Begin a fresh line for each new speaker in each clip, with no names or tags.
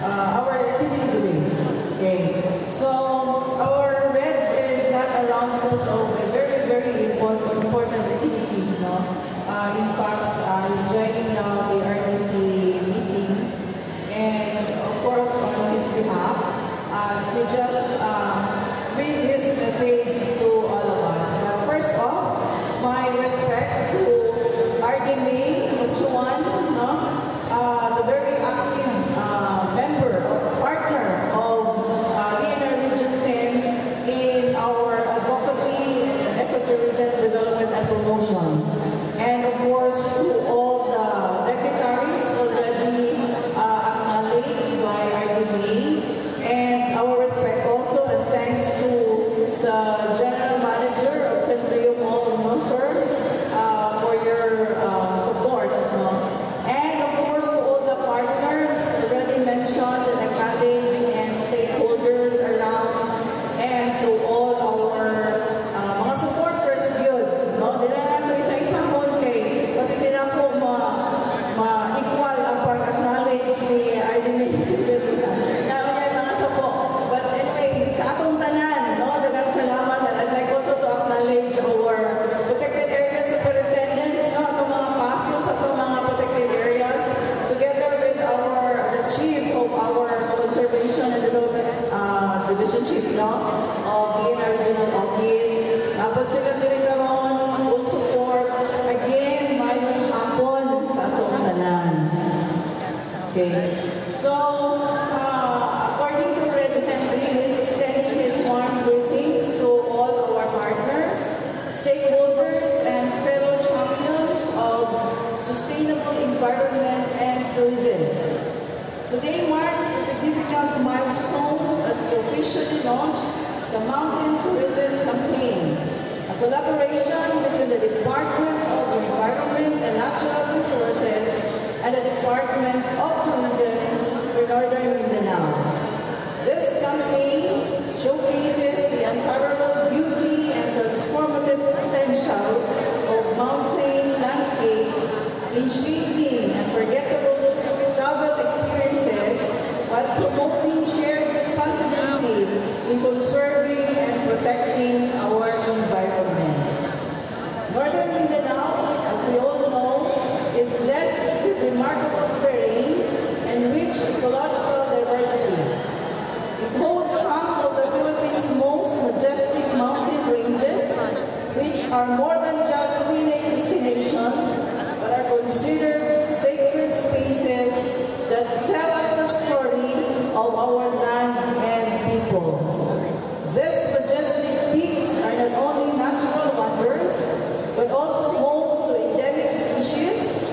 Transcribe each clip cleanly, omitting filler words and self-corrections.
our activity today. Okay, so our red is not around because of a very, very important activity. No, in fact, he's joining now the RDC meeting, and of course, on his behalf, we just read his message to all of us. But first off, my respect to RDMA Muchuan, no, the very active member or partner of DNR Region 10 in our advocacy and ecotourism development and promotion. And of course, to all the dignitaries already acknowledged by RDMA, and our respect also and thanks to the General Manager of Centrio Mall, no, sir, for your support. No? And of course, to all the partners already mentioned and acknowledged and stakeholders around, and to all our mga supporters yun. No? Di na natin isa-isa mo kay kasi di na po ma-equal ang pag-acknowledge ni RDMA. Namin yan mga support. But anyway, sa atong tanan, no? Dagang salamat, and I'd like also to acknowledge our protected area superintendents, no? Atong mga pasos, atong mga protected areas, together with the chief of our conservation and development division chief, no? Of DNR Regional Office. Dapat sila din karon, full support. Again, mayong hapon sa atong tanan. Okay. So, according to Red Henry, he is extending his warm greetings to all our partners, stakeholders, and fellow champions of sustainable environment and tourism. Today marks a significant milestone as we officially launch the Mountain Tourism Campaign, a collaboration between the Department of Environment and Natural Resources and the Department of Tourism for Northern Mindanao. This campaign showcases the unparalleled beauty and transformative potential of mountain landscapes in shaping unforgettable travel experiences while promoting shared responsibility in conserving and protecting our environment. Northern Mindanao, as we all know, is blessed with remarkable terrain and rich ecological diversity. It holds some of the Philippines' most majestic mountain ranges, which are more than just scenic destinations, but are considered sacred spaces that tell us the story of our land and people. These majestic peaks are not only natural wonders, but also home to endemic species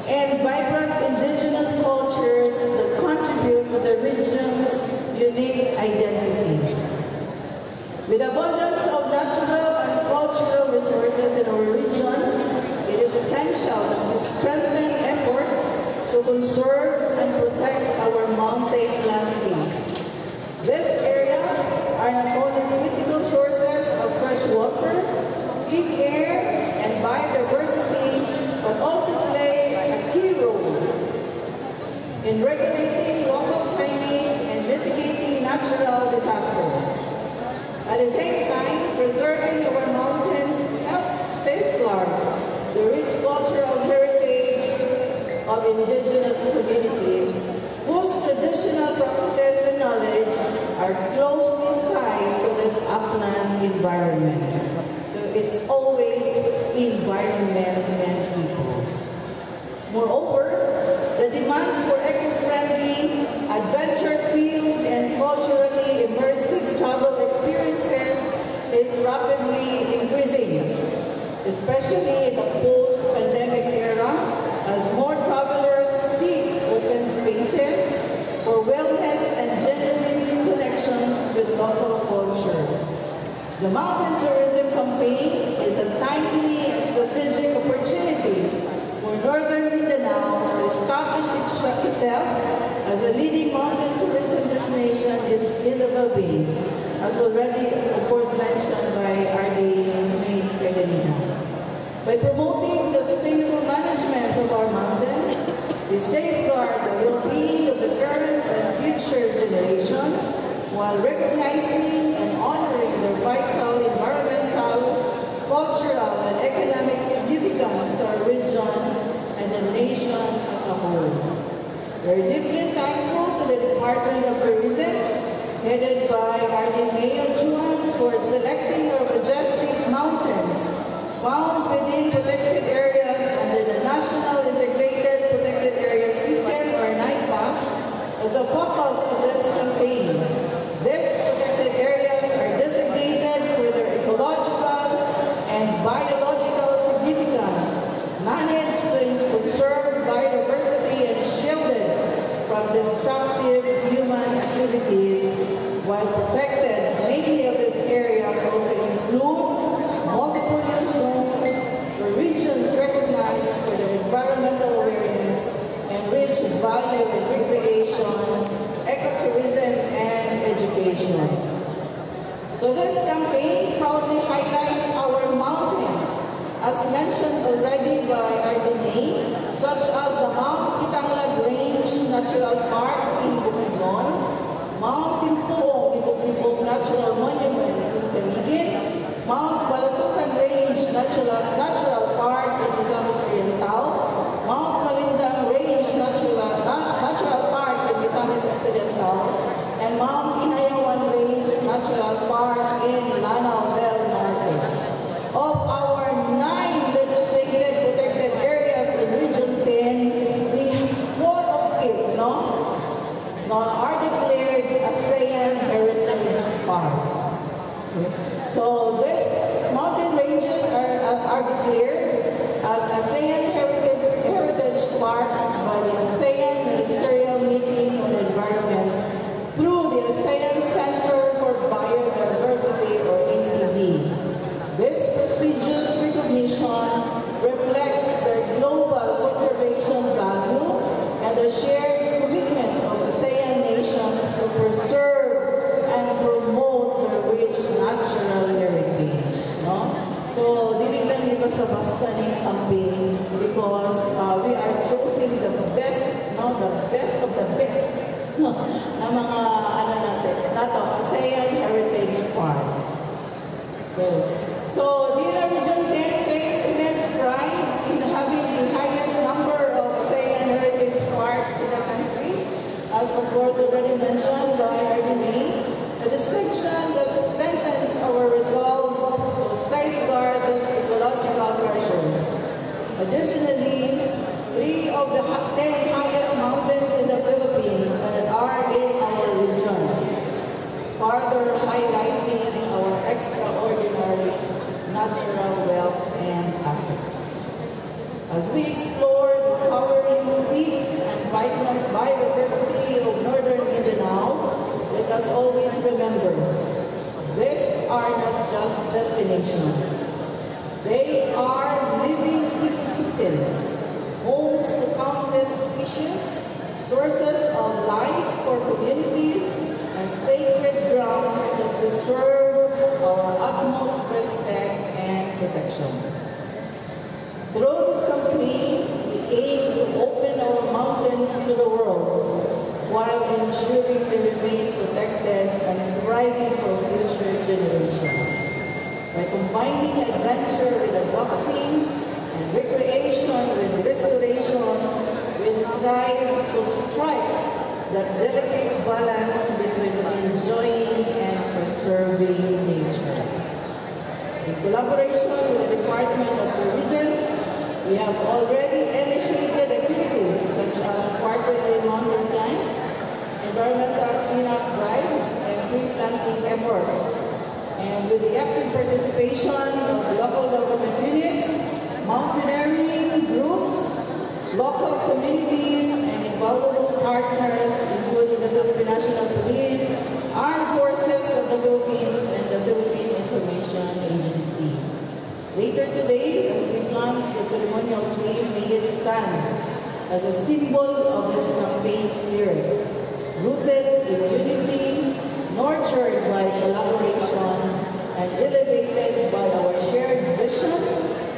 and vibrant indigenous cultures that contribute to the region's unique identity. With abundance of natural and cultural resources in our region, it is essential that we strengthen efforts to conserve and protect our mountain landscapes. These areas are not only critical sources of fresh water, clean air, and biodiversity, but also play a key role in regulating local climate and mitigating natural disasters. At the same time, preserving our mountains helps safeguard the rich cultural heritage of indigenous communities whose traditional practices and knowledge are closely tied to this upland environment. So it's always environment and people. Moreover, the demand for eco-friendly, adventure-filled, and culturally immersive travel experiences is rapidly increasing, especially in the post-pandemic era, as more travelers seek open spaces for wellness and genuine connections with local culture. The Mountain Tourism Campaign is a timely and strategic opportunity for Northern Mindanao to establish itself as a leading mountain tourism destination in the Philippines, as already, of course, mentioned by RDMA Regalina. By promoting the sustainable management of our mountains, We safeguard the well-being of the current and future generations while recognizing and honoring their vital environmental, cultural, and economic significance to our region and the nation as a whole. We're deeply thankful to the Department of Tourism, headed by RD Mayor Juan, for selecting our majestic mountains found within protected areas under the National Integrated Protected Area System, or NIPAS, as the focus of this campaign. These protected areas are designated for their ecological and biological significance, managed to conserve biodiversity and shielded from destructive human activities, while protected. Many of these areas also include multiple use zones, where regions recognized for their environmental awareness and rich value in recreation, ecotourism, and education. So this campaign proudly highlights our mountains, as mentioned already by Ardene, such as the Mount Kitanglag Range Natural Park in Bukidnon, Mount Timpuong Ibog Natural Monument in Camiguin, Mount Balatucan Range Natural Park in Misamis Oriental, Mount Malindang Range Natural Park in Misamis Occidental, and Mount Inayawan Range Natural Park in Lanao del Norte. Of our 9 legislated protected areas in Region 10, we have 4 of it, are declared ASEAN Heritage Park. So these mountain ranges are declared as ASEAN Heritage Parks by the ASEAN Ministerial Meeting on Environment through the ASEAN Center for Biodiversity, or ACB. This prestigious recognition reflects their global conservation value and the shared commitment of ASEAN nations to preserve and promote their rich natural heritage. So, dili lang iba sa basta niya campaign, because we are choosing the best of the best, na mga ASEAN Heritage Park. Okay. So, Dila Region 10 takes immense pride in having the highest number of ASEAN Heritage Parks in the country, as of course already mentioned by RDB, a distinction that strengthens our resolve to safeguard these ecological treasures. Additionally, 3 of the 10 highest mountains in the Philippines are in our region, further highlighting our extraordinary natural wealth and asset. As we explore the towering peaks and vibrant biodiversity of northern Mindanao, let us always remember, these are not just destinations. They are living ecosystems, homes to countless species, sources of life for communities, and sacred grounds that deserve our utmost respect and protection. Through this campaign, we aim to open our mountains to the world while ensuring they remain protected and thriving for future generations. By combining adventure with advocacy and recreation with restoration, we strive to strike that delicate balance between enjoying and preserving nature. In collaboration with the Department of Tourism, we have already initiated activities such as quarterly mountain climbs, environmental cleanup drives, and tree planting efforts. And with the active participation of local government units, mountaineering groups, local communities, and invaluable partners, including the Philippine National Police, Armed Forces of the Philippines, and the Philippine Information Agency. Later today, as we plant the ceremonial tree, may it stand as a symbol of this campaign spirit, rooted in unity, nurtured by collaboration, and elevated by our shared vision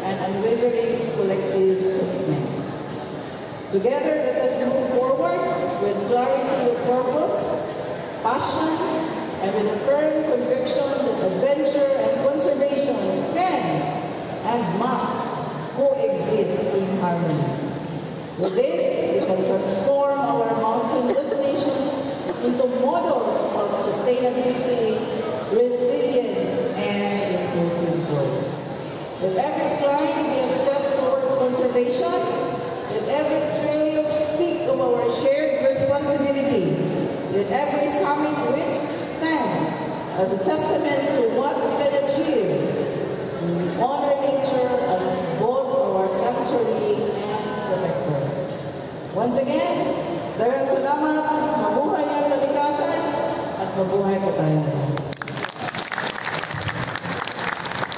and unwavering collective commitment. Together, let us passion and with a firm conviction that adventure and conservation can and must coexist in harmony. With this, we can transform our mountain destinations into models of sustainability, resilience, and inclusive growth. Let every climb be a step toward conservation. Let every trail speak of our shared responsibility. Let every summit which stand as a testament to what we can achieve. We honor nature as both our sanctuary and protector. Once again, daghang salamat, mabuhay ang kalikasan, at mabuhay po tayo.